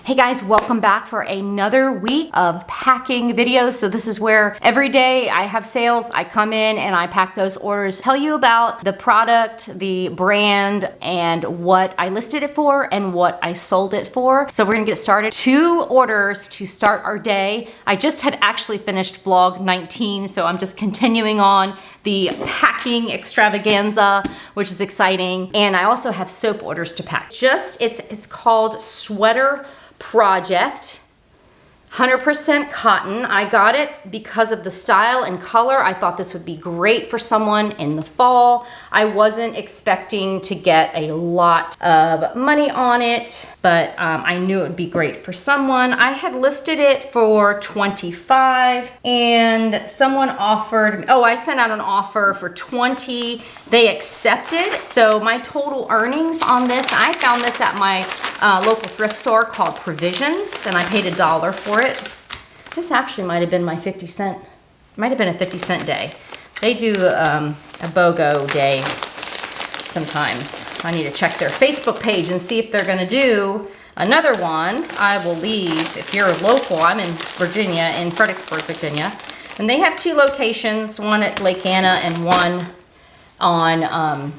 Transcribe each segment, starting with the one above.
Hey guys, welcome back for another week of packing videos. So this is where every day I have sales, I come in and I pack those orders, tell you about the product, the brand, and what I listed it for and what I sold it for. So we're gonna get started. 2 orders to start our day. I just had actually finished vlog 19, so I'm just continuing on the packing extravaganza, which is exciting. And I also have soap orders to pack. It's called Sweater Project, 100% cotton. I got it because of the style and color. I thought this would be great for someone in the fall. I wasn't expecting to get a lot of money on it, but I knew it would be great for someone. I had listed it for $25 and someone offered, I sent out an offer for $20. They accepted, so my total earnings on this, I found this at my local thrift store called Provisions, and I paid $1 for it. This actually might have been my 50 cent, might have been a 50-cent day. They do a BOGO day sometimes. I need to check their Facebook page and see if they're gonna do another one. I will leave, if you're local, I'm in Virginia, in Fredericksburg, Virginia, and they have 2 locations, one at Lake Anna and one on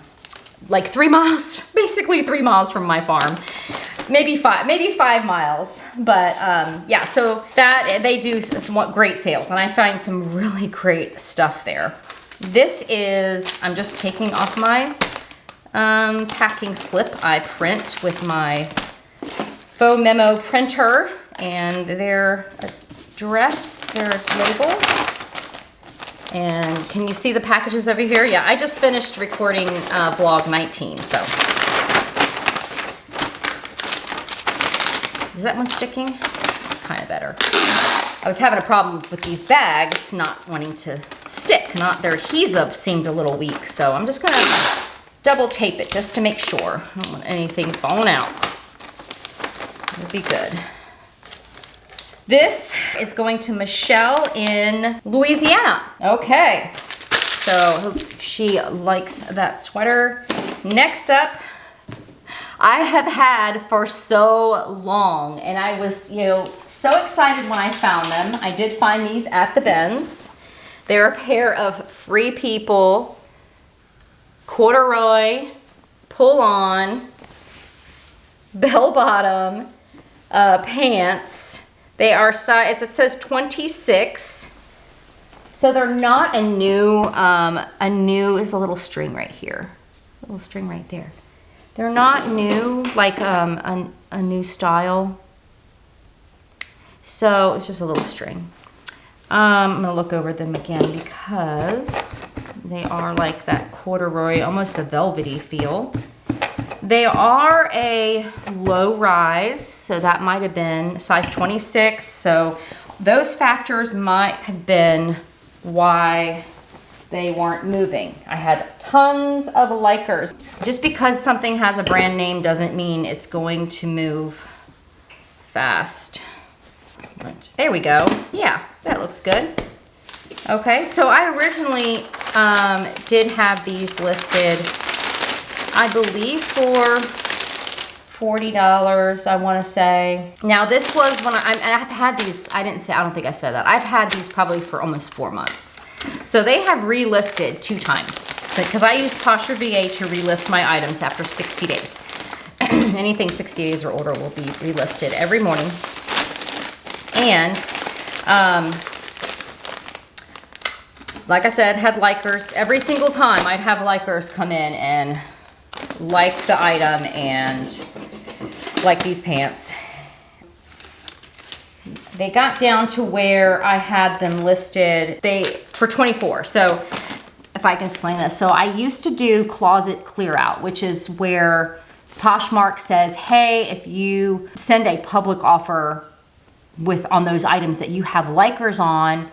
like 3 miles, basically 3 miles from my farm. Maybe 5 miles, but yeah, so that they do some great sales, and I find some really great stuff there. This is, I'm just taking off my packing slip I print with my faux memo printer, and their address, their label. And can you see the packages over here? Yeah, I just finished recording vlog 19, so. Is that one sticking? Kind of better. I was having a problem with these bags not wanting to stick. Their adhesive seemed a little weak, so I'm just gonna double tape it just to make sure. I don't want anything falling out. It'll be good. This is going to Michelle in Louisiana. Okay, so I hope she likes that sweater. Next up, I have had for so long, and I was, so excited when I found them. I did find these at the bins. They're a pair of Free People corduroy, pull-on, bell-bottom pants. They are size, it says 26. So they're not a new, there's a little string right here. A little string right there. They're not new, like a new style. So it's just a little string. I'm gonna look over them again because they are like that corduroy, almost a velvety feel. They are a low rise, so that might have been size 26. So those factors might have been why they weren't moving. I had tons of likers. Just because something has a brand name doesn't mean it's going to move fast. But there we go. Yeah, that looks good. Okay, so I originally did have these listed, I believe for $40, I want to say. Now this was when I've had these, I don't think I said that. I've had these probably for almost 4 months. So they have relisted 2 times. Because I use Poshmark VA to relist my items after 60 days. Anything 60 days or older will be relisted every morning. And like I said, had likers. Every single time I'd have likers come in and like the item and like these pants. They got down to where I had them listed for $24. So if I can explain this. So I used to do closet clear out, which is where Poshmark says, hey, if you send a public offer on those items that you have likers on,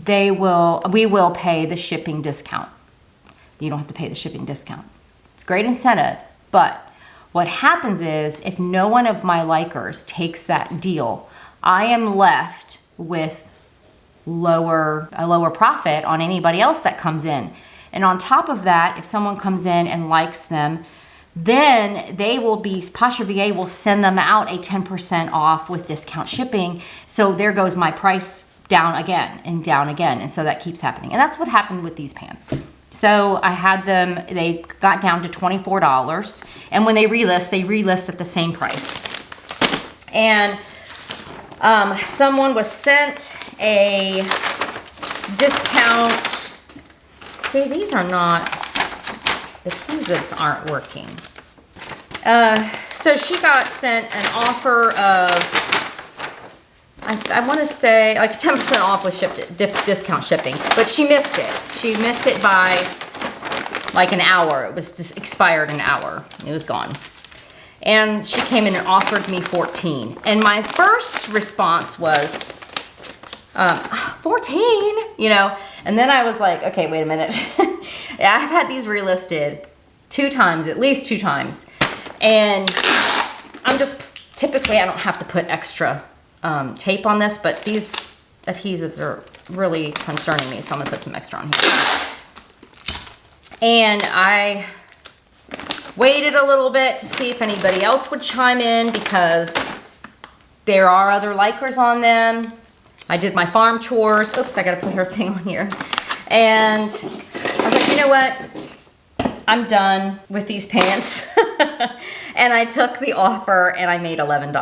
we will pay the shipping discount. You don't have to pay the shipping discount. It's a great incentive, but what happens is if no one of my likers takes that deal, I am left with a lower profit on anybody else that comes in. And on top of that, if someone comes in and likes them, then Posher VA will send them out a 10% off with discount shipping. So there goes my price down again and down again. And so that keeps happening. And that's what happened with these pants. So I had them, they got down to $24. And when they relist at the same price. And someone was sent a discount. See, these are not, the adhesives aren't working. So she got sent an offer of, I want to say like 10% off with discount shipping, but she missed it. She missed it by like an hour. It was just expired an hour. It was gone. And she came in and offered me 14. And my first response was, 14, you know? And then I was like, okay, wait a minute. I've had these relisted 2 times, at least 2 times. And I'm just, typically I don't have to put extra tape on this, but these adhesives are really concerning me, so I'm gonna put some extra on here. And I waited a little bit to see if anybody else would chime in because there are other Lycras on them. I did my farm chores. Oops, I gotta put her thing on here. And I was like, you know what? I'm done with these pants. And I took the offer and I made $11.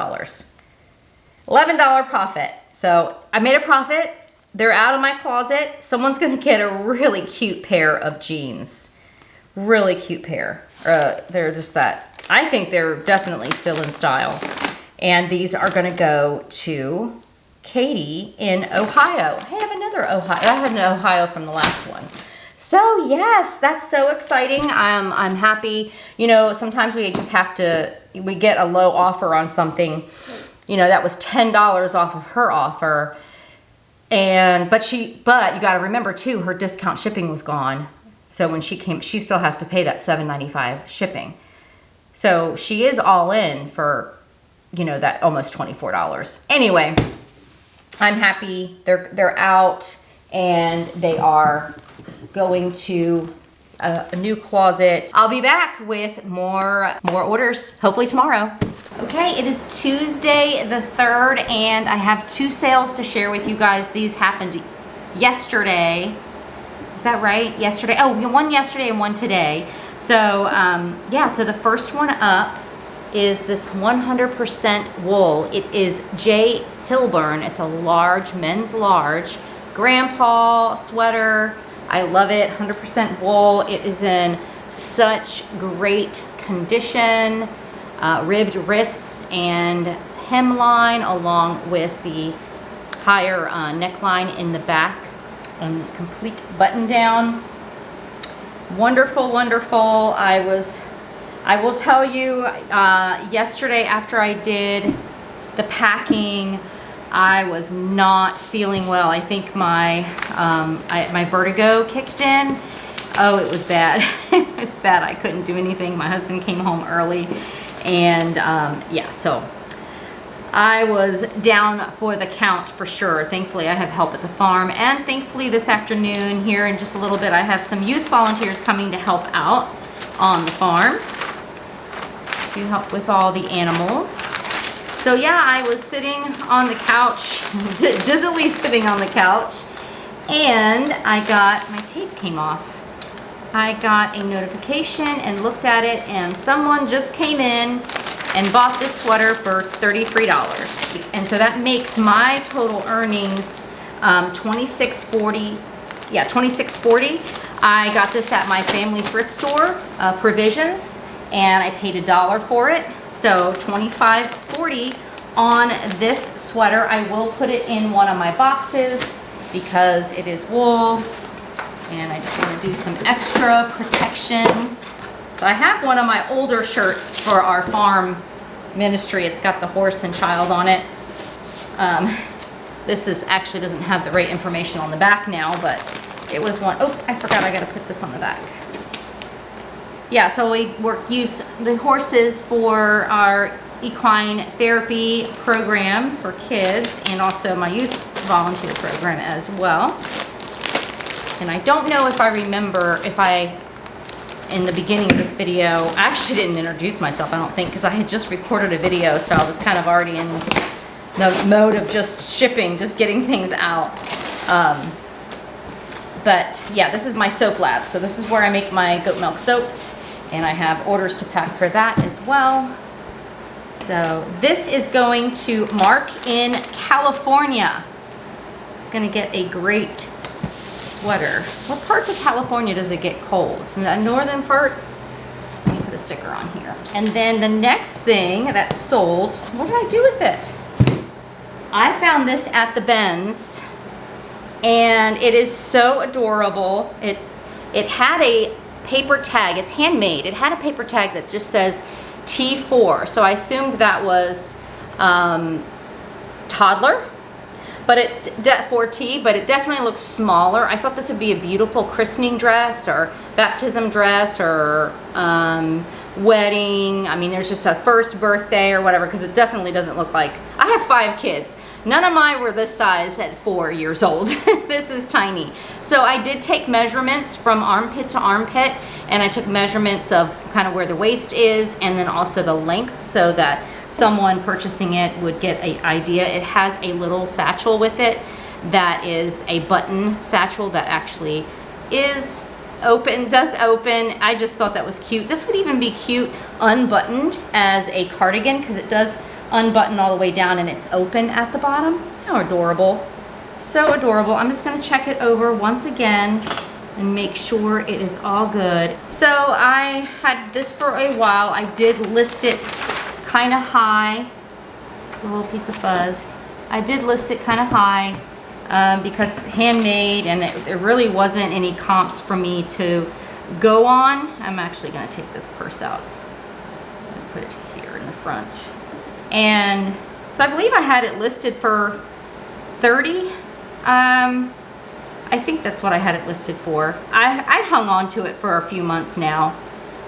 $11 profit. So I made a profit. They're out of my closet. Someone's gonna get a really cute pair of jeans. Really cute pair. They're just that. I think they're definitely still in style. And these are gonna go to Katie in Ohio. I have another Ohio. I had an Ohio from the last one. So yes, that's so exciting. I'm happy. You know, sometimes we just have to, we get a low offer on something. You know, that was $10 off of her offer. But you gotta remember too, her discount shipping was gone. So when she came, she still has to pay that $7.95 shipping. So she is all in for, you know, that almost $24. Anyway, I'm happy. They're out and they are going to a new closet. I'll be back with more orders, hopefully tomorrow. Okay, it is Tuesday the 3rd and I have 2 sales to share with you guys. These happened yesterday. Is that right? Yesterday. Oh, one yesterday and one today. So yeah, so the first one up is this 100% wool. It is J. Hillburn. It's a large, men's large, grandpa sweater. I love it, 100% wool. It is in such great condition. Ribbed wrists and hemline along with the higher neckline in the back and complete button down. Wonderful, wonderful. I will tell you, yesterday after I did the packing, I was not feeling well. I think my vertigo kicked in. Oh, it was bad. It was bad. I couldn't do anything. My husband came home early and yeah, so I was down for the count for sure. Thankfully, I have help at the farm, and thankfully this afternoon here in just a little bit, I have some youth volunteers coming to help out on the farm to help with all the animals. So yeah, I was sitting on the couch, dizzily sitting on the couch, and my tape came off. I got a notification and looked at it, and someone just came in and bought this sweater for $33. And so that makes my total earnings $26.40. Yeah, $26.40. I got this at my family thrift store, Provisions, and I paid $1 for it. So $25.40 on this sweater. I will put it in one of my boxes because it is wool and I just want to do some extra protection. So I have one of my older shirts for our farm ministry. It's got the horse and child on it. This actually doesn't have the right information on the back now, but it was one. Oh, I forgot I got to put this on the back. Yeah, so we use the horses for our equine therapy program for kids and also my youth volunteer program as well. And I don't know if I remember if I in the beginning of this video. I actually didn't introduce myself, I don't think, because I had just recorded a video, so I was kind of already in the mode of just shipping, just getting things out. But yeah, this is my soap lab. So this is where I make my goat milk soap, and I have orders to pack for that as well. So this is going to Mark in California. It's gonna get a great sweater. What parts of California does it get cold? In the northern part? Let me put a sticker on here. And then the next thing that's sold, what did I do with it? I found this at the Ben's, and it is so adorable. It had a paper tag. It's handmade. It had a paper tag that just says T4. So I assumed that was toddler, but it 4T, but it definitely looks smaller. I thought this would be a beautiful christening dress or baptism dress or wedding. I mean, there's just a first birthday or whatever, because it definitely doesn't look like, I have 5 kids. None of mine were this size at 4 years old. This is tiny. So I did take measurements from armpit to armpit, and I took measurements of kind of where the waist is and then also the length, so that someone purchasing it would get an idea. It has a little satchel with it that is a button satchel that actually is open, does open. I just thought that was cute. This would even be cute unbuttoned as a cardigan, because it does unbutton all the way down and it's open at the bottom. How adorable. So adorable. I'm just going to check it over once again and make sure it is all good. So I had this for a while. I did list it kind of high. A little piece of fuzz. I did list it kind of high because handmade, and there really wasn't any comps for me to go on. I'm actually going to take this purse out and put it here in the front. And so I believe I had it listed for 30. I think that's what I had it listed for. I hung on to it for a few months now.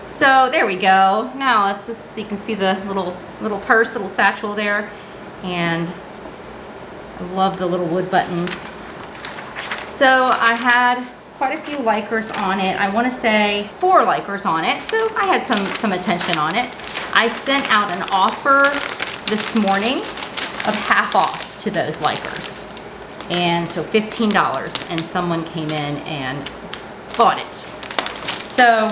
So there we go. Now let's just, so you can see the little purse, little satchel there. And I love the little wood buttons. So I had quite a few likers on it. I want to say 4 likers on it. So I had some attention on it. I sent out an offer this morning of half off to those likers, and so $15, and someone came in and bought it. So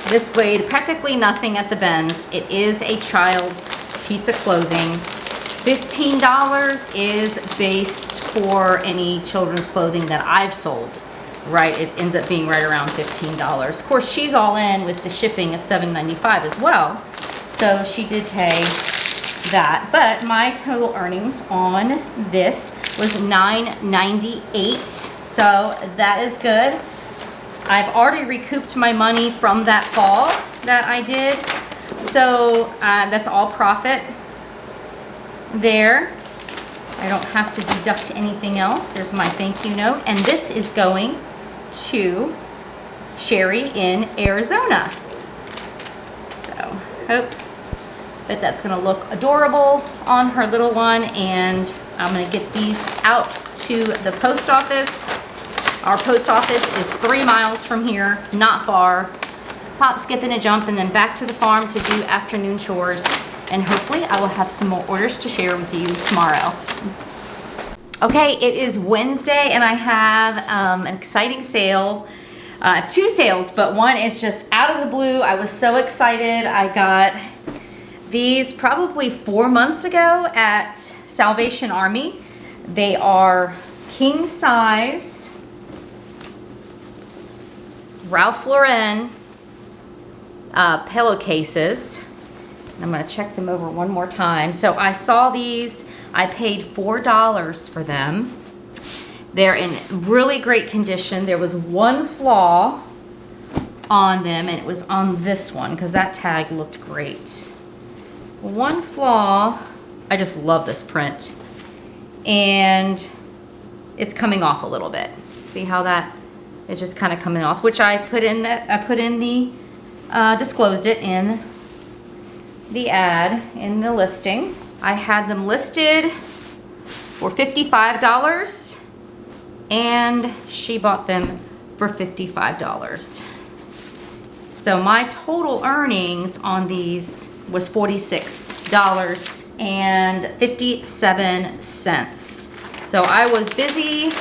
this weighed practically nothing at the Ben's. It is a child's piece of clothing. $15 is based for any children's clothing that I've sold, right? It ends up being right around $15. Of course, she's all in with the shipping of $7.95 as well. So she did pay that, but my total earnings on this was $9.98. So that is good. I've already recouped my money from that haul that I did. So that's all profit there. I don't have to deduct anything else. There's my thank you note. And this is going to Sherry in Arizona. So hope that that's going to look adorable on her little one, and I'm going to get these out to the post office. Our post office is 3 miles from here, not far. Hop, skip, and a jump, and then back to the farm to do afternoon chores, and hopefully I will have some more orders to share with you tomorrow. Okay, it is Wednesday, and I have an exciting sale. 2 sales, but one is just out of the blue. I was so excited. I got these probably 4 months ago at Salvation Army. They are king size Ralph Lauren pillowcases. I'm going to check them over one more time. So I saw these. I paid $4 for them. They're in really great condition. There was one flaw on them, and it was on this one because that tag looked great. One flaw, I just love this print, and it's coming off a little bit. See how that is just kind of coming off, which I put in the disclosed it in the ad, in the listing. I had them listed for $55, and she bought them for $55. So my total earnings on these was $46.57. So I was busy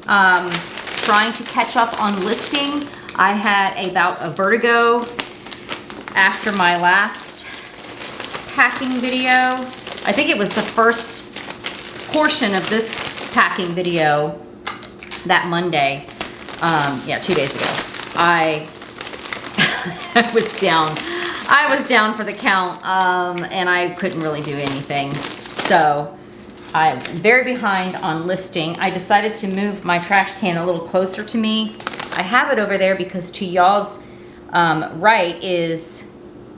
trying to catch up on listing. I had a bout of vertigo after my last packing video. I think it was the first portion of this packing video that Monday. Yeah, 2 days ago. I was down. I was down for the count, and I couldn't really do anything. So I'm very behind on listing. I decided to move my trash can a little closer to me. I have it over there because to y'all's right is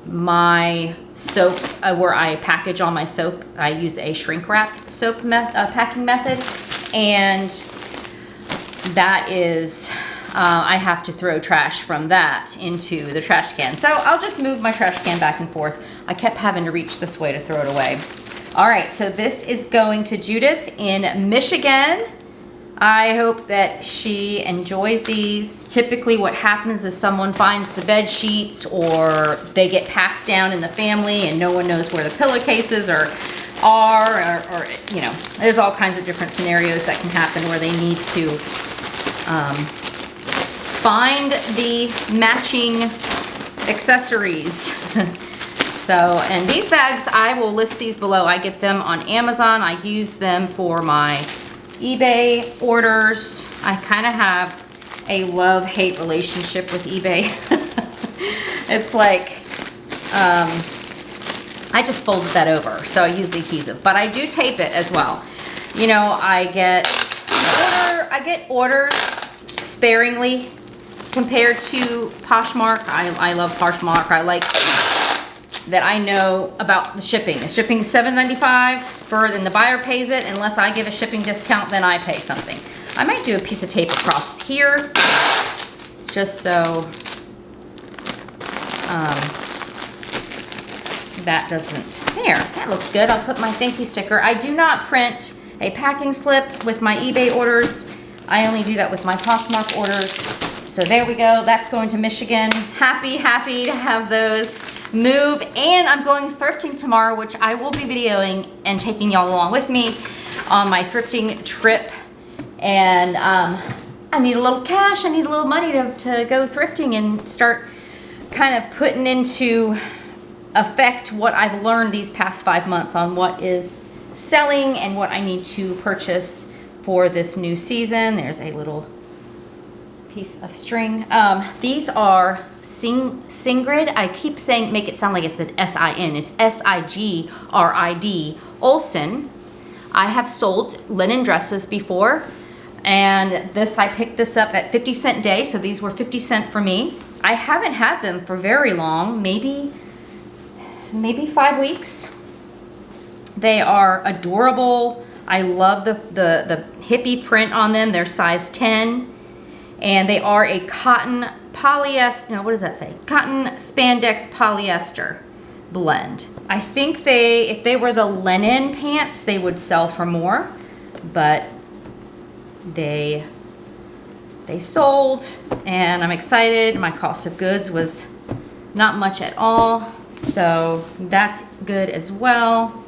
my soap, where I package all my soap. I use a shrink wrap soap packing method, and that is, I have to throw trash from that into the trash can. So I'll just move my trash can back and forth. I kept having to reach this way to throw it away. All right, so this is going to Judith in Michigan. I hope that she enjoys these. Typically what happens is someone finds the bed sheets, or they get passed down in the family and no one knows where the pillowcases are, or you know, there's all kinds of different scenarios that can happen where they need to find the matching accessories. So, and these bags, I will list these below. I get them on Amazon. I use them for my eBay orders. I kind of have a love-hate relationship with eBay. It's like, I just folded that over, so I use the adhesive, but I do tape it as well. You know, I get orders sparingly compared to Poshmark. I love Poshmark. I like that I know about the shipping. The shipping's $7.95 then the buyer pays it. Unless I give a shipping discount, then I pay something. I might do a piece of tape across here, just so that doesn't, there, that looks good. I'll put my thank you sticker. I do not print a packing slip with my eBay orders. I only do that with my Poshmark orders. So there we go, that's going to Michigan. Happy to have those move. And I'm going thrifting tomorrow, which I will be videoing and taking y'all along with me on my thrifting trip. And I need a little cash, I need a little money to go thrifting and start kind of putting into effect what I've learned these past 5 months on what is selling and what I need to purchase for this new season. There's a little piece of string. These are Sigrid. I keep saying, make it sound like it's an S-I-N. It's S-I-G-R-I-D. Olsen. I have sold linen dresses before, and this, I picked this up at 50-cent day, so these were 50 cents for me. I haven't had them for very long, maybe 5 weeks. They are adorable. I love the hippie print on them. They're size 10, and they are a cotton polyester, no, what does that say? Cotton spandex polyester blend. I think if they were the linen pants, they would sell for more, but they sold, and I'm excited. My cost of goods was not much at all, so that's good as well.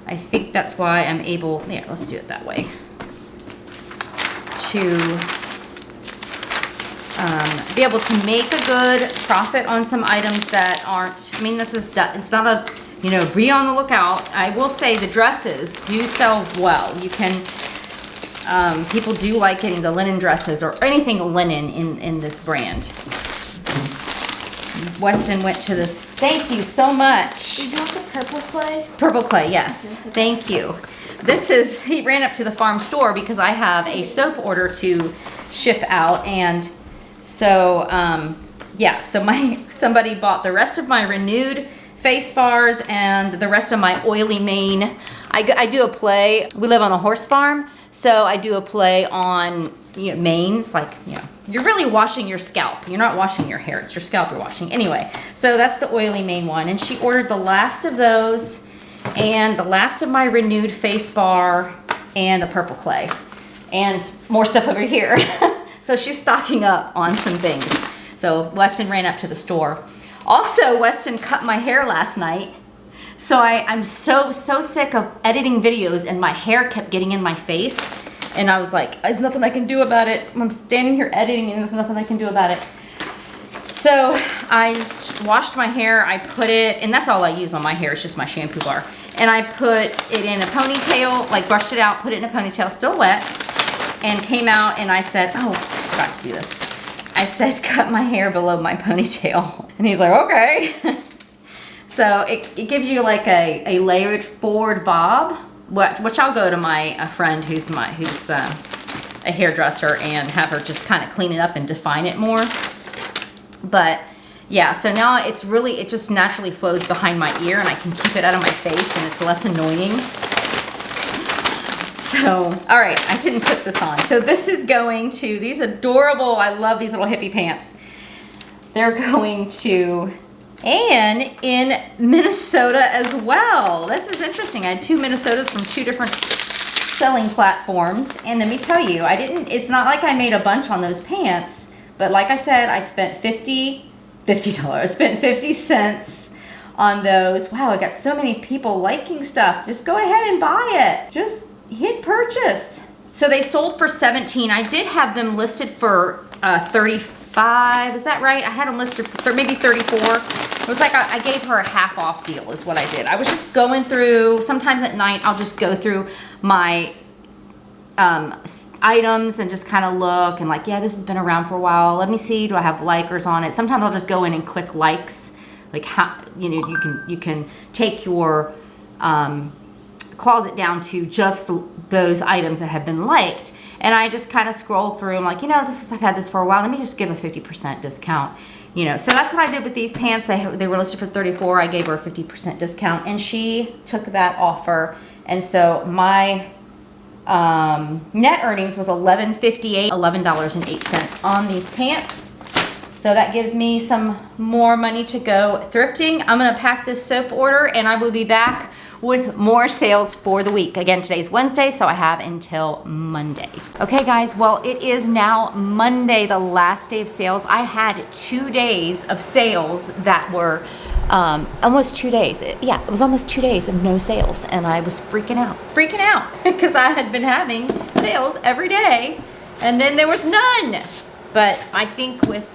I think that's why I'm able, yeah, let's do it that way, to be able to make a good profit on some items that aren't, I mean, it's not a, you know, be on the lookout. I will say the dresses do sell well. You can, people do like getting the linen dresses or anything linen in this brand. Weston went to this, thank you so much. Did you want the purple clay? Purple clay, yes, thank you. This is, he ran up to the farm store because I have a soap order to ship out, and so, yeah, so somebody bought the rest of my renewed face bars and the rest of my oily mane. I do a play, we live on a horse farm, so I do a play on, you know, manes, like, you know, you're really washing your scalp. You're not washing your hair, it's your scalp you're washing. Anyway, so that's the oily mane one, and she ordered the last of those and the last of my renewed face bar and the purple clay and more stuff over here. So she's stocking up on some things. So Weston ran up to the store. Also, Weston cut my hair last night. So I'm so sick of editing videos and my hair kept getting in my face. And I was like, there's nothing I can do about it. I'm standing here editing and there's nothing I can do about it. So I just washed my hair, I put it, and that's all I use on my hair, it's just my shampoo bar. And I put it in a ponytail, like brushed it out, put it in a ponytail, still wet, and came out and I said, oh, I forgot to do this. I said, cut my hair below my ponytail. And he's like, okay. So it gives you like a layered forward bob, which I'll go to my friend who's a hairdresser and have her just kind of clean it up and define it more. But yeah, so now it just naturally flows behind my ear and I can keep it out of my face and it's less annoying. So, all right, I didn't put this on. So this is going to, these adorable, I love these little hippie pants. They're going to Anne in Minnesota as well. This is interesting. I had 2 Minnesotas from 2 different selling platforms. And let me tell you, it's not like I made a bunch on those pants. But like I said, I spent $50, I spent 50 cents on those. Wow, I got so many people liking stuff. Just go ahead and buy it. Just hit purchase. So they sold for $17. I did have them listed for $35. Is that right? I had them listed for maybe $34. It was like I gave her a half off deal is what I did. I was just going through, sometimes at night, I'll just go through my items and just kind of look and like, yeah, this has been around for a while. Let me see, do I have likers on it? Sometimes I'll just go in and click likes. Like how, you can take your closet down to just those items that have been liked. And I just kind of scroll through. I'm like, I've had this for a while. Let me just give a 50% discount. So that's what I did with these pants. They were listed for $34. I gave her a 50% discount and she took that offer. And so my net earnings was $11.58, $11.08 on these pants. So that gives me some more money to go thrifting. I'm gonna pack this soap order and I will be back with more sales for the week. Again, today's Wednesday, so I have until Monday. Okay guys, well it is now Monday, the last day of sales. I had 2 days of sales that were almost 2 days. Yeah, it was almost 2 days of no sales and I was freaking out because I had been having sales every day and then there was none. But I think with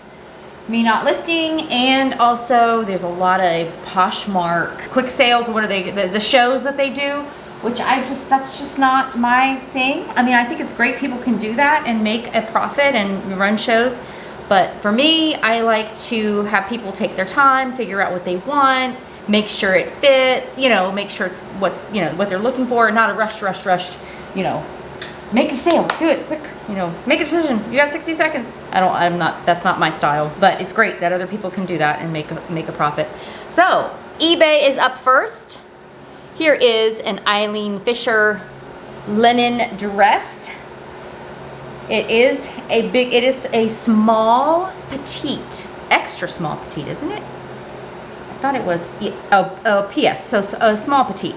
me not listing and also there's a lot of Poshmark quick sales, what are they, the shows that they do, which that's just not my thing. I mean, I think it's great people can do that and make a profit and run shows. But for me, I like to have people take their time, figure out what they want, make sure it fits, make sure it's what they're looking for, not a rush, make a sale, do it quick, make a decision. You got 60 seconds. That's not my style, but it's great that other people can do that and make a profit. So eBay is up first. Here is an Eileen Fisher linen dress. It is a small petite, extra small petite, isn't it? I thought it was, PS, so a small petite.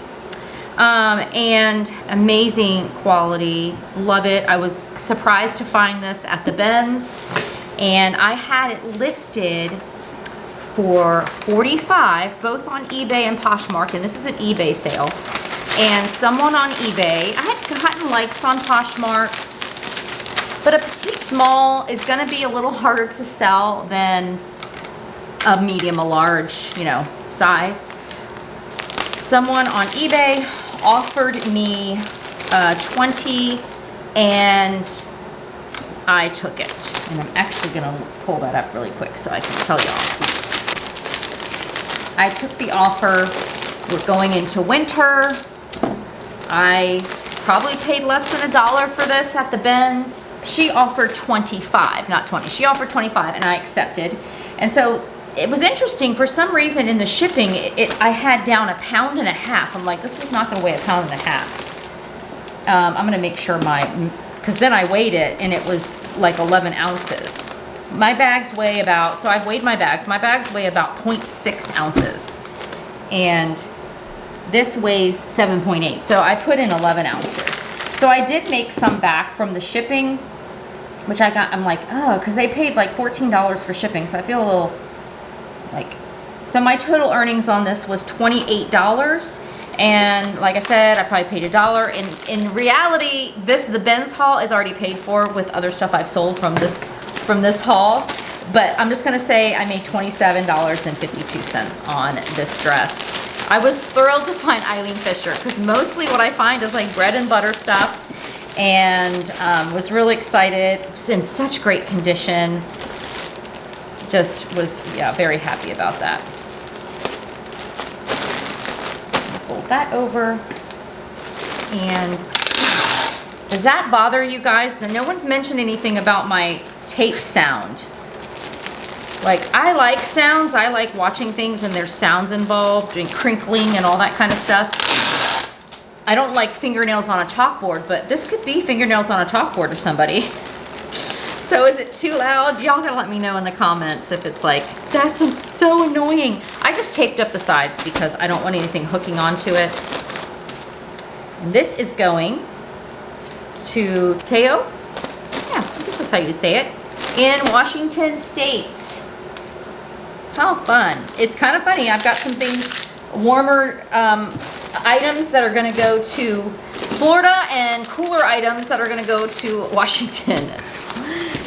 And amazing quality, love it. I was surprised to find this at the Benz and I had it listed for $45, both on eBay and Poshmark, and this is an eBay sale. And someone on eBay, I had gotten likes on Poshmark, but a petite small is gonna be a little harder to sell than a medium, a large, size. Someone on eBay offered me 20 and I took it. And I'm actually gonna pull that up really quick so I can tell y'all. I took the offer. We're going into winter. I probably paid less than $1 for this at the Benz. She offered 25, not 20. She offered 25 and I accepted. And so it was interesting, for some reason in the shipping, I had down 1.5 pounds. I'm like, this is not gonna weigh 1.5 pounds. I'm gonna make sure because then I weighed it and it was like 11 ounces. My bags weigh about, so I've weighed my bags weigh about 0.6 ounces. And this weighs 7.8, so I put in 11 ounces. So I did make some back from the shipping, which I got, I'm like, oh, because they paid like $14 for shipping, so I feel a little like, so my total earnings on this was $28. And like I said, I probably paid $1. And in reality, the Ben's haul is already paid for with other stuff I've sold from this haul. But I'm just gonna say I made $27.52 on this dress. I was thrilled to find Eileen Fisher because mostly what I find is like bread and butter stuff, and was really excited. It was in such great condition. Just was, yeah, very happy about that. Fold that over. And does that bother you guys? No one's mentioned anything about my tape sound. Like, I like sounds. I like watching things and there's sounds involved and crinkling and all that kind of stuff. I don't like fingernails on a chalkboard, but this could be fingernails on a chalkboard to somebody. So is it too loud? Y'all gotta let me know in the comments if it's like, that's so annoying. I just taped up the sides because I don't want anything hooking onto it. And this is going to Teo. Yeah, I guess that's how you say it. In Washington State. How fun. It's kind of funny. I've got some things, warmer items that are gonna go to Florida and cooler items that are gonna go to Washington.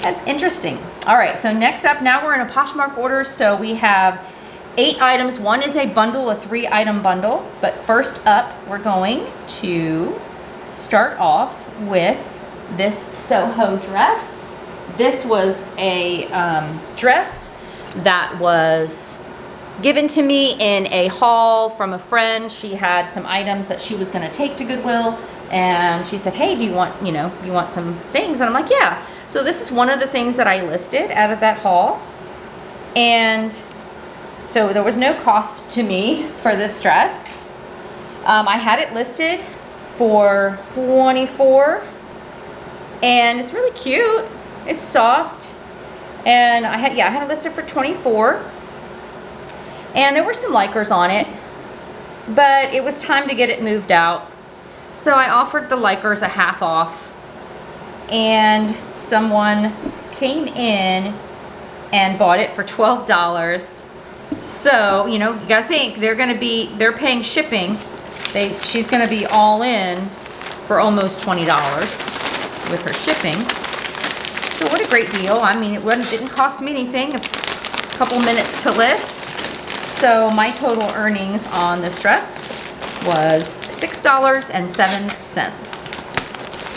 That's interesting. All right, so next up, now we're in a Poshmark order. So we have 8 items. One is a bundle, a 3-item bundle. But first up, we're going to start off with this Soho dress. This was a dress that was given to me in a haul from a friend. She had some items that she was gonna take to Goodwill, and she said, hey, do you want, you want some things? And I'm like, yeah. So this is one of the things that I listed out of that haul. And so there was no cost to me for this dress. I had it listed for $24, and it's really cute. It's soft, and I had it listed for $24, and there were some likers on it, but it was time to get it moved out. So I offered the likers a half off, and someone came in and bought it for $12. So, you gotta think, they're paying shipping. She's gonna be all in for almost $20 with her shipping. So what a great deal. I mean, it didn't cost me anything, a couple minutes to list. So my total earnings on this dress was $6.07.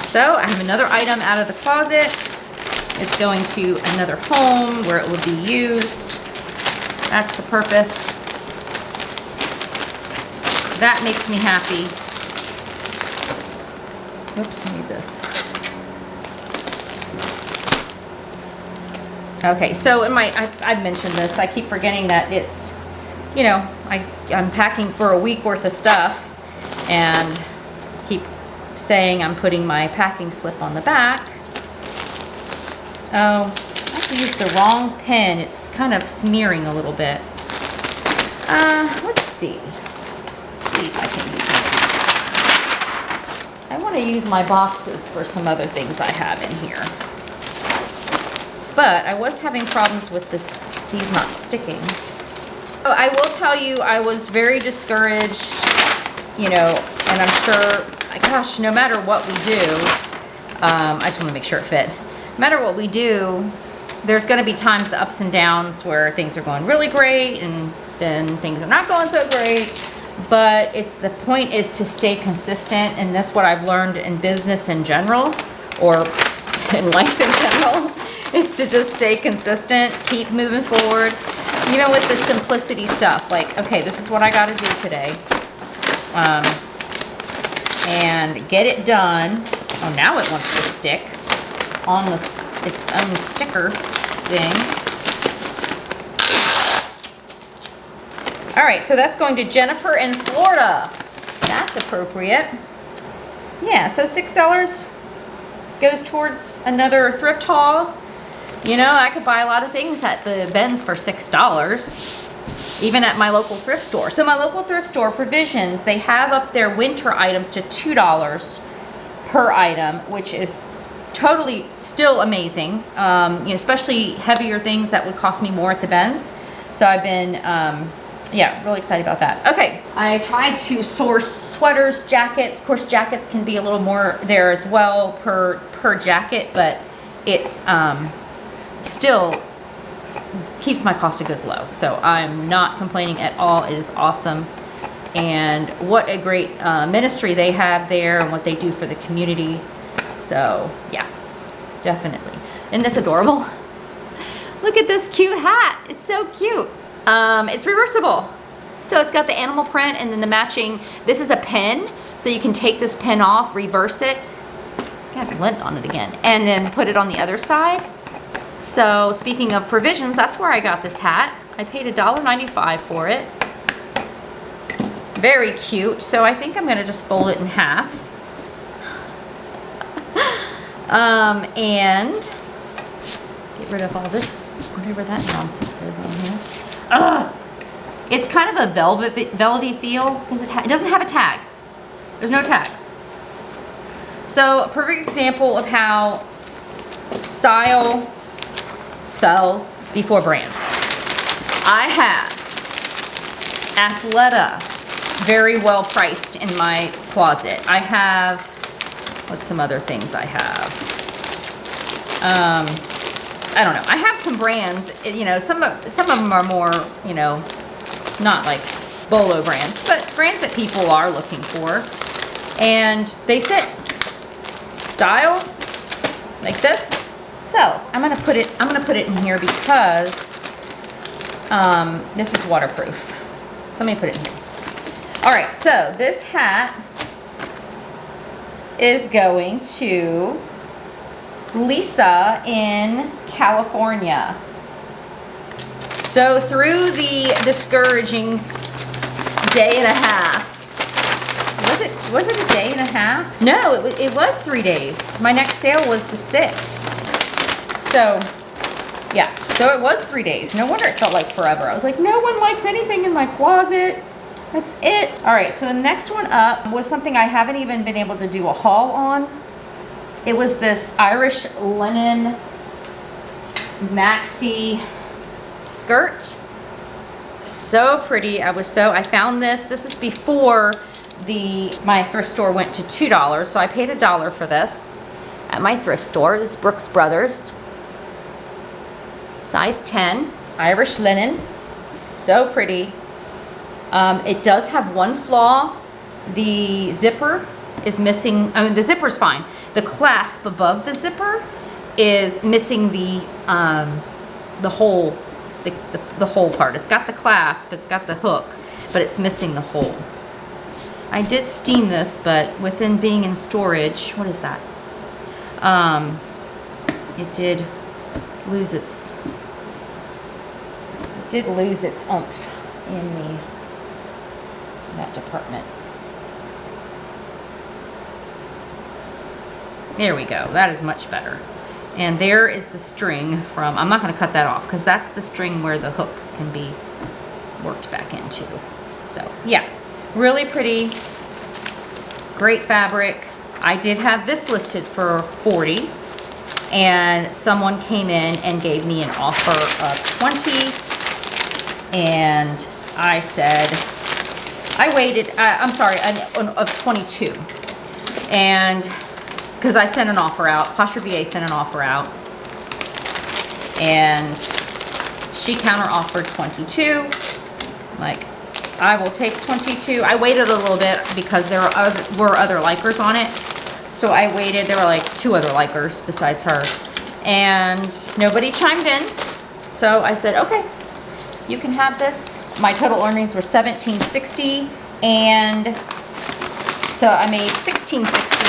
So I have another item out of the closet. It's going to another home where it will be used. That's the purpose. That makes me happy. Oops, I need this. Okay, so I've mentioned this. I keep forgetting that it's, I'm packing for a week worth of stuff, and keep saying I'm putting my packing slip on the back. Oh, I used the wrong pen. It's kind of smearing a little bit. Let's see. Let's see if I can use one of these. I want to use my boxes for some other things I have in here. But I was having problems with these not sticking. So I will tell you, I was very discouraged, and I'm sure, gosh, no matter what we do, I just want to make sure it fit. No matter what we do, there's going to be times, the ups and downs, where things are going really great and then things are not going so great. But the point is to stay consistent, and that's what I've learned in business in general, or in life in general, is to just stay consistent, keep moving forward, even with the simplicity stuff. Like, okay, this is what I got to do today, and get it done. Oh, now it wants to stick on its own sticker thing. All right, so that's going to Jennifer in Florida. That's appropriate. Yeah, so $6 goes towards another thrift haul. I could buy a lot of things at the Ben's for $6, even at my local thrift store. So my local thrift store, Provisions, they have up their winter items to $2 per item, which is totally still amazing. You know, especially heavier things that would cost me more at the Benz. So I've been, yeah, really excited about that. Okay, I tried to source sweaters, jackets. Of course, jackets can be a little more there as well per jacket, but it's still keeps my cost of goods low. So I'm not complaining at all. It is awesome. And what a great ministry they have there and what they do for the community. So yeah, definitely. Isn't this adorable? Look at this cute hat. It's so cute. It's reversible. So it's got the animal print and then the matching. This is a pin. So you can take this pin off, reverse it. Got lint on it again. And then put it on the other side. So speaking of provisions, that's where I got this hat. I paid $1.95 for it. Very cute. So I think I'm gonna just fold it in half. And get rid of all this, whatever that nonsense is on here. Ugh. It's kind of a velvety feel. It doesn't have a tag. There's no tag. So a perfect example of how style sells before brand. I have Athleta, very well priced in my closet. I have, what's some other things I have? I don't know. I have some brands, you know, some of them are more, you know, not like bolo brands, but brands that people are looking for. And they sit. Style, like this, sells. I'm gonna put it in here because this is waterproof. So let me put it in here. All right, so this hat is going to Lisa in California. So through the discouraging day and a half, was it a day and a half? No, it was 3 days. My next sale was the 6th. So yeah, so it was 3 days. No wonder it felt like forever. I was like, no one likes anything in my closet. That's it. All right, so the next one up was something I haven't even been able to do a haul on. It was this Irish linen maxi skirt. So pretty. I found this. This is before my thrift store went to $2, so I paid $1 for this at my thrift store. This is Brooks Brothers. Size 10, Irish linen. So pretty. It does have one flaw. The zipper is missing. I mean, the zipper's fine. The clasp above the zipper is missing the hole, the hole part. It's got the clasp, it's got the hook, but it's missing the hole. I did steam this, but within being in storage, what is that? It did lose its oomph in that department. There we go. That is much better. And there is the string from, I'm not going to cut that off because that's the string where the hook can be worked back into. So yeah, really pretty, great fabric. I did have this listed for $40 and someone came in and gave me an offer of $20 and I said, I waited, I'm sorry, of $22. And because I sent an offer out, Poshmark VA sent an offer out, and she counter offered $22. Like, I will take $22. I waited a little bit because there were other likers on it, so I waited. There were like 2 other likers besides her, and nobody chimed in. So I said, okay, you can have this. My total earnings were $17.60, and so I made $16.60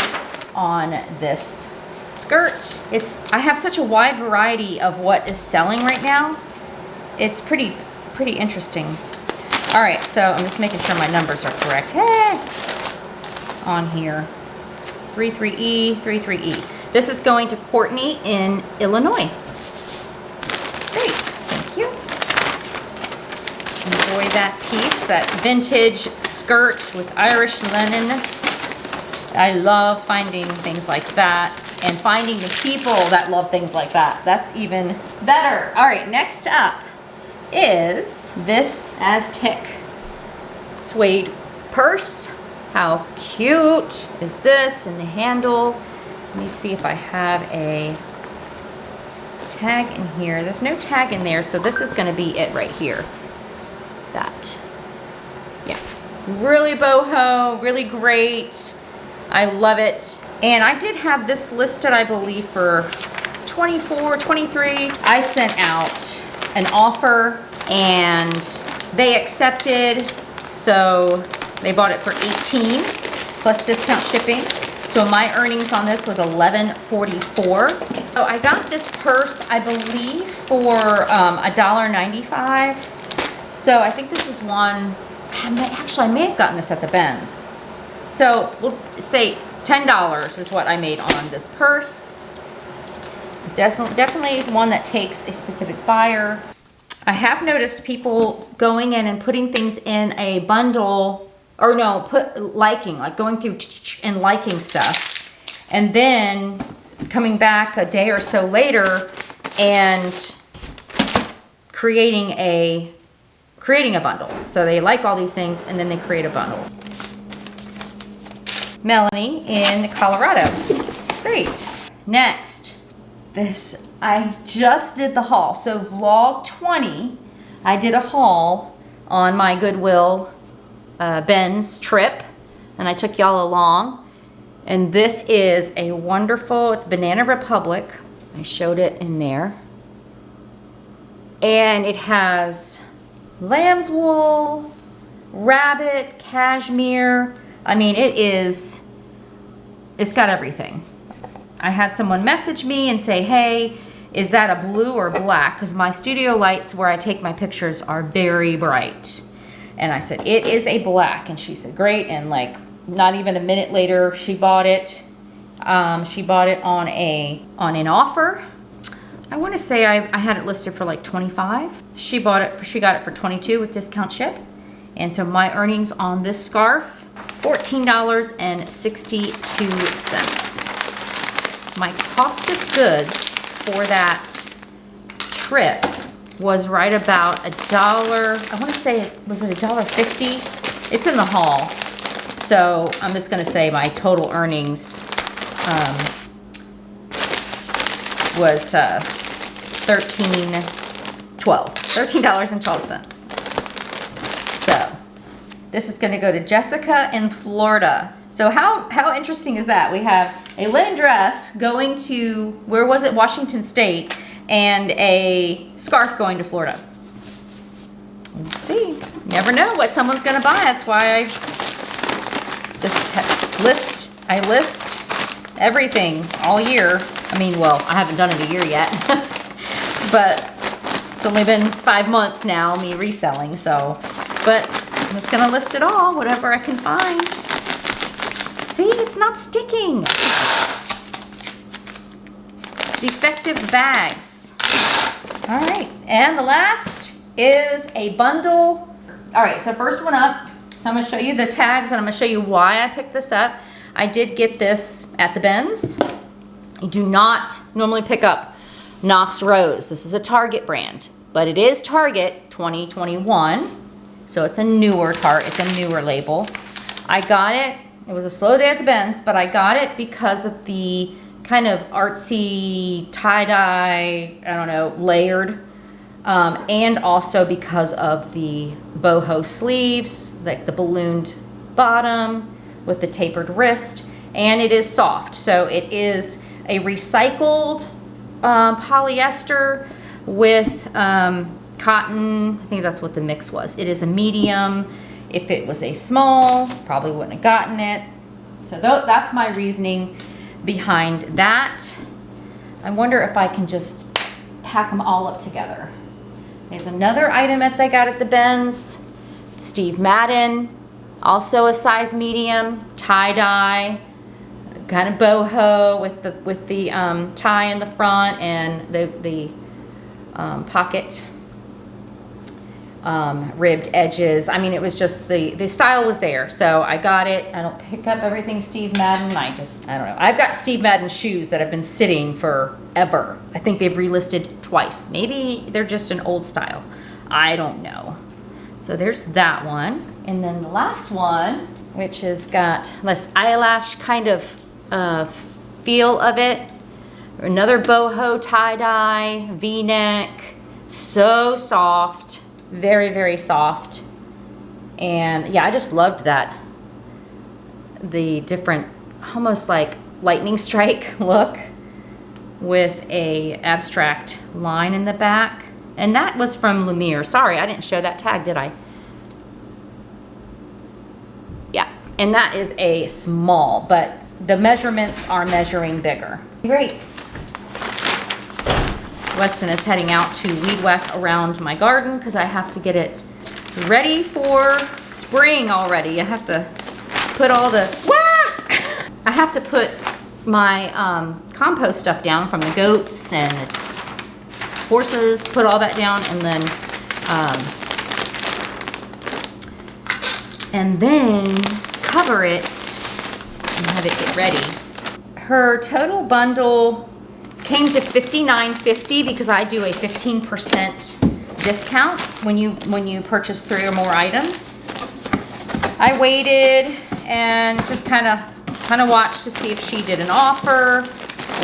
on this skirt. I have such a wide variety of what is selling right now. It's pretty interesting. All right, so I'm just making sure my numbers are correct. Hey, on here, 33E. This is going to Courtney in Illinois. Great, thank you. Enjoy that piece, that vintage skirt with Irish linen. I love finding things like that. and finding the people that love things like that. That's even better. All right, next up is this Aztec suede purse. How cute is this? And the handle. Let me see if I have a tag in here. There's no tag in there, so this is gonna be it right here. That. Yeah. Really boho, really great. I love it. And I did have this listed, I believe, for 24, 23. I sent out an offer and they accepted, so they bought it for 18 plus discount shipping. So my earnings on this was $11.44. So I got this purse, I believe, for $1.95. So I think this is one, I may have gotten this at the Benz. So we'll say $10 is what I made on this purse. Definitely one that takes a specific buyer. I have noticed people going in and putting things in a bundle, or no, liking, like going through and liking stuff, and then coming back a day or so later and creating a bundle. So they like all these things and then they create a bundle. Melanie in Colorado. Great. Next, this, I just did the haul. So vlog 20, I did a haul on my Goodwill Ben's trip, and I took y'all along. And this is a wonderful, it's Banana Republic. I showed it in there. And it has lamb's wool, rabbit, cashmere. I mean, it's got everything. I had someone message me and say, hey, is that a blue or black? Because my studio lights where I take my pictures are very bright. And I said, it is a black. And she said, great. And like, not even a minute later, she bought it. She bought it on an offer. I want to say I had it listed for like 25. She got it for 22 with discount ship. And so my earnings on this scarf, $14.62. My cost of goods for that trip was right about $1. I want to say, was it $1.50? It's in the haul. So I'm just going to say my total earnings was $13.12. So this is going to go to Jessica in Florida. So how interesting is that? We have a linen dress going to, where was it? Washington State, and a scarf going to Florida. Let's see. You never know what someone's going to buy. That's why I just list everything all year. I mean, well, I haven't done it a year yet, but it's only been 5 months now, me reselling. So, but I'm just gonna list it all, whatever I can find. See, it's not sticking. Defective bags. All right, and the last is a bundle. All right, so first one up, I'm gonna show you the tags and I'm gonna show you why I picked this up. I did get this at the Benz. You do not normally pick up Knox Rose. This is a Target brand, but it is Target 2021. So it's a newer label. I got it, it was a slow day at the Benz, but I got it because of the kind of artsy tie-dye, I don't know, layered, and also because of the boho sleeves, like the ballooned bottom with the tapered wrist, and it is soft. So it is a recycled polyester with cotton. I think that's what the mix was. It is a medium. If it was a small, probably wouldn't have gotten it. So that's my reasoning behind that. I wonder if I can just pack them all up together. There's another item that they got at the Benz. Steve Madden, also a size medium, tie-dye, kind of boho with the tie in the front and the pocket. ribbed edges. I mean, it was just the style was there. So I got it. I don't pick up everything Steve Madden. I don't know. I've got Steve Madden shoes that have been sitting forever. I think they've relisted twice. Maybe they're just an old style. I don't know. So there's that one. And then the last one, which has got less eyelash kind of feel of it. Another boho tie-dye, V-neck, so soft, very, very soft. And yeah, I just loved that. The different, almost like lightning strike look with a abstract line in the back. And that was from Lumiere. Sorry, I didn't show that tag, did I? Yeah, and that is a small, but the measurements are measuring bigger. Great. Weston is heading out to weed whack around my garden because I have to get it ready for spring already. I have to put all the, I have to put my compost stuff down from the goats and the horses, put all that down, and then cover it and have it get ready. Her total bundle came to $59.50 because I do a 15% discount when you purchase 3 or more items. I waited and just kind of watched to see if she did an offer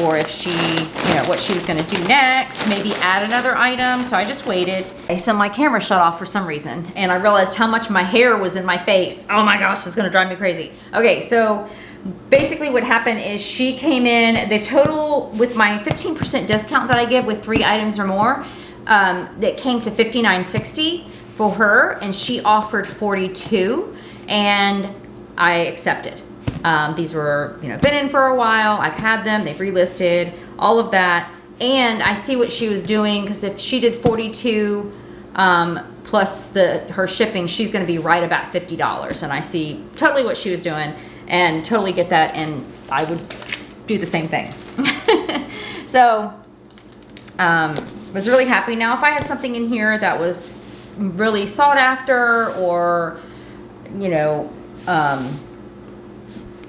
or if she, what she was going to do next, maybe add another item. So I just waited. So my camera shut off for some reason and I realized how much my hair was in my face. Oh my gosh, it's going to drive me crazy. Okay, so basically what happened is she came in, the total with my 15% discount that I give with 3 items or more, that came to $59.60 for her, and she offered $42, and I accepted. These were, been in for a while, I've had them, they've relisted, all of that, and I see what she was doing, because if she did $42 plus her shipping, she's gonna be right about $50, and I see totally what she was doing, and totally get that, and I would do the same thing. So, was really happy. Now, if I had something in here that was really sought after, or,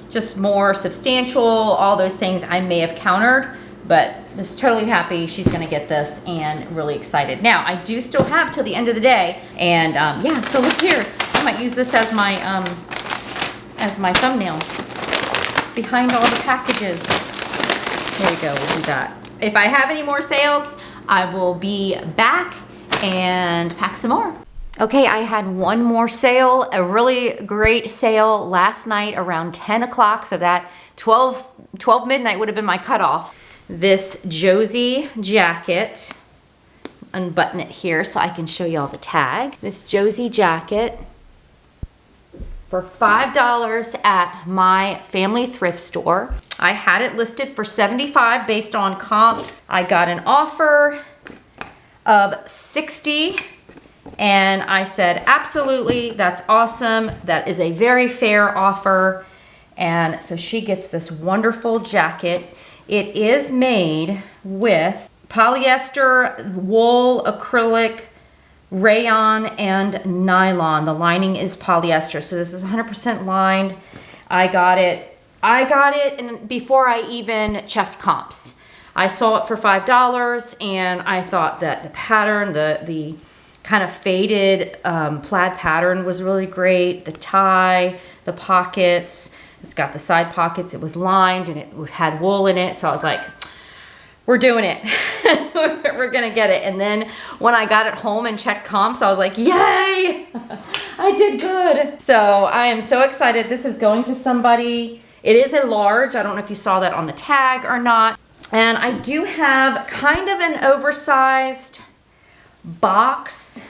just more substantial, all those things I may have countered, but was totally happy she's gonna get this and really excited. Now, I do still have till the end of the day, and yeah, so look here. I might use this as my thumbnail behind all the packages. There we go, we'll do that. If I have any more sales, I will be back and pack some more. Okay, I had one more sale, a really great sale last night around 10 o'clock, so that 12 midnight would have been my cutoff. This Josie jacket, unbutton it here so I can show you all the tag. This Josie jacket for $5 at my family thrift store. I had it listed for $75 based on comps. I got an offer of $60 and I said, absolutely, that's awesome. That is a very fair offer. And so she gets this wonderful jacket. It is made with polyester, wool, acrylic, rayon, and nylon. The lining is polyester, so this is 100% lined. I got it and before I even checked comps. I saw it for $5 and I thought that the pattern, the kind of faded plaid pattern was really great. The tie, the pockets, it's got the side pockets, it was lined and it had wool in it, so I was like, we're doing it. We're gonna get it. And then when I got it home and checked comps, I was like, yay, I did good. So I am so excited. This is going to somebody. It is a large. I don't know if you saw that on the tag or not. And I do have kind of an oversized box.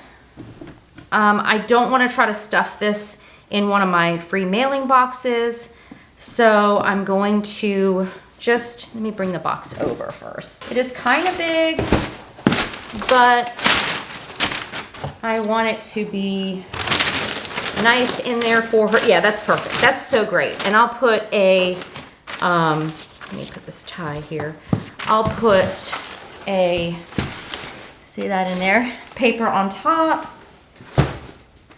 I don't want to try to stuff this in one of my free mailing boxes. So I'm going to let me bring the box over first. It is kind of big, but I want it to be nice in there for her. Yeah, that's perfect. That's so great. And I'll put a, let me put this tie here. I'll put a, see that in there? Paper on top.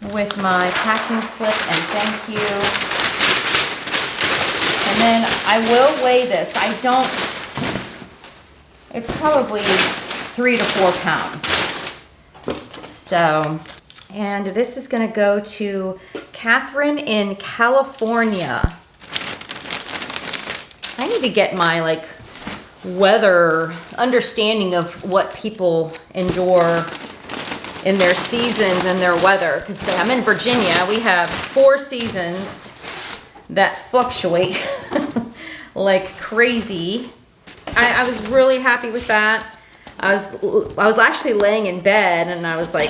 with my packing slip and thank you. And then I will weigh this. It's probably 3 to 4 pounds. So, and this is gonna go to Catherine in California. I need to get my like weather understanding of what people endure in their seasons and their weather, because I'm in Virginia. We have 4 seasons that fluctuate like crazy. I was really happy with that. I was actually laying in bed and I was like,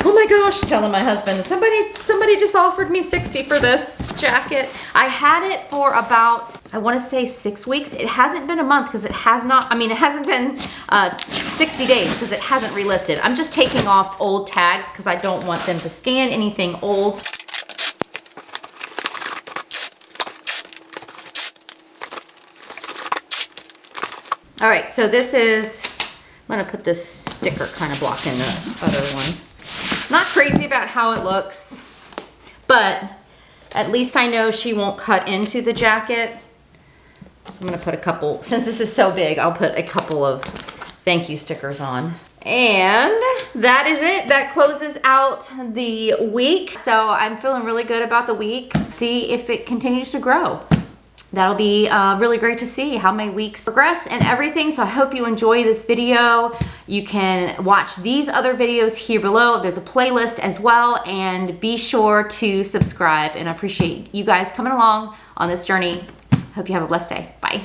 oh my gosh, telling my husband, somebody just offered me $60 for this jacket. I had it for about, I want to say 6 weeks. It hasn't been a month because it has not, it hasn't been 60 days because it hasn't relisted. I'm just taking off old tags because I don't want them to scan anything old. All right, so this is, I'm gonna put this sticker kind of blocking the other one. Not crazy about how it looks, but at least I know she won't cut into the jacket. I'm gonna put a couple, since this is so big, I'll put a couple of thank you stickers on. And that is it. That closes out the week. So I'm feeling really good about the week. See if it continues to grow. That'll be really great to see how my weeks progress and everything. So I hope you enjoy this video. You can watch these other videos here below. There's a playlist as well, and be sure to subscribe. And I appreciate you guys coming along on this journey. Hope you have a blessed day. Bye.